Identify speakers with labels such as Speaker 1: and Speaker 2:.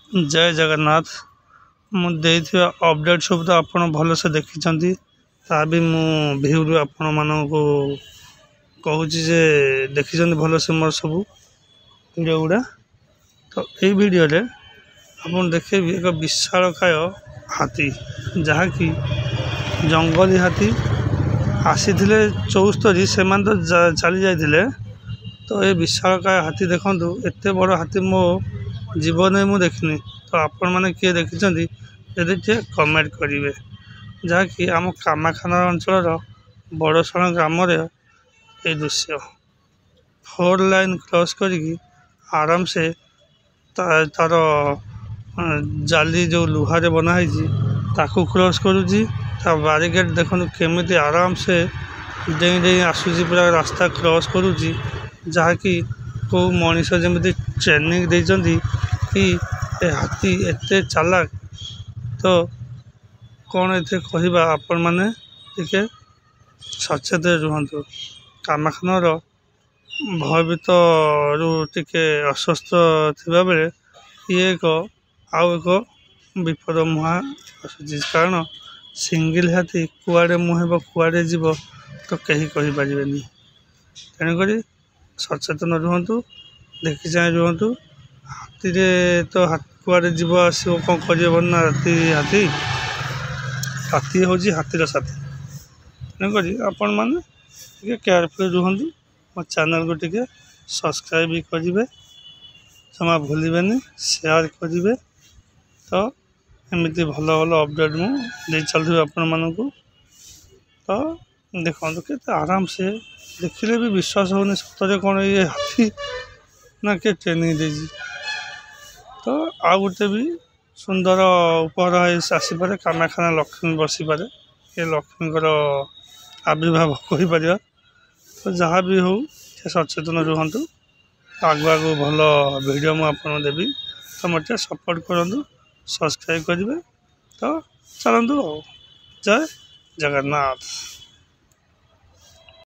Speaker 1: जय जगन्नाथ मुझे अपडेट सब तो आप भलसे देखी भी मु भ्यू आपण मानक कहूँ जे देखी भलसे मोर सब वीडियो गुड़ा तो ये वीडियो रे आप देखेबी एक विशालकाय हाथी जहाँकि जंगली हाथी आसी 74 से तो चली जाते तो ये विशालकाय हाथी देखूँ एत बड़ हाथी मो जीवन में मुझे देखनी तो आपण मैंने किए देखी जदि कमेंट करेंगे जहाँकि आम कामाखाना अंचल बड़शण ग्राम ये दृश्य 4 लाइन क्रॉस करी आराम से तार जाली जो लुहारे बनाई ताकू क्रॉस करुँची बारिकेड देखो केमी आराम से डेई डेई आसूसी पूरा रास्ता क्रॉस करुँची जहाँकि को मनीष जमी ट्रेनिंग देती कि हाथी एते चालाक तो कौन ये कहवा आपण मैंने टे सचेतन रुहतु कामाखानार भयभीत रु टे अस्वस्थ थिबा बेले ये एक आउ एक विपद मुहा आसूची कारण सिंगल हाथी कुआड़े मुहेब कुआड़े जीव तो कहीं कहीपर तेणुक सचेतन रुहतु देखी चाहे रुहतु हाथी तो कुआड़े जीव आसो कौन कर ना हाथी हूँ हाथीर साथी तेणुक आपण मैंने केयरफुल रुहतु मो चैनल को टे सब्सक्राइब भी करेंगे जमा भूलें शेयर करेंगे तो एमती भल भल अपडेट मुझे चलती आपण मानक तो देखो के आराम से देखिले भी विश्वास होनी सतरे कौन ये हाथी ना के ट्रेनिंग दे तो आ गोटे भी सुंदर उपहार आसपे कामाखाना लक्ष्मी बसीपे ये लक्ष्मीकर आविर्भाव कहीपर तो जहाँ भी हो सचेतन रुहतु आगु आगु भल वीडियो मुझे देवी तो मत सपोर्ट करूँ सब्सक्राइब करेंगे तो चलतु जय जगन्नाथ।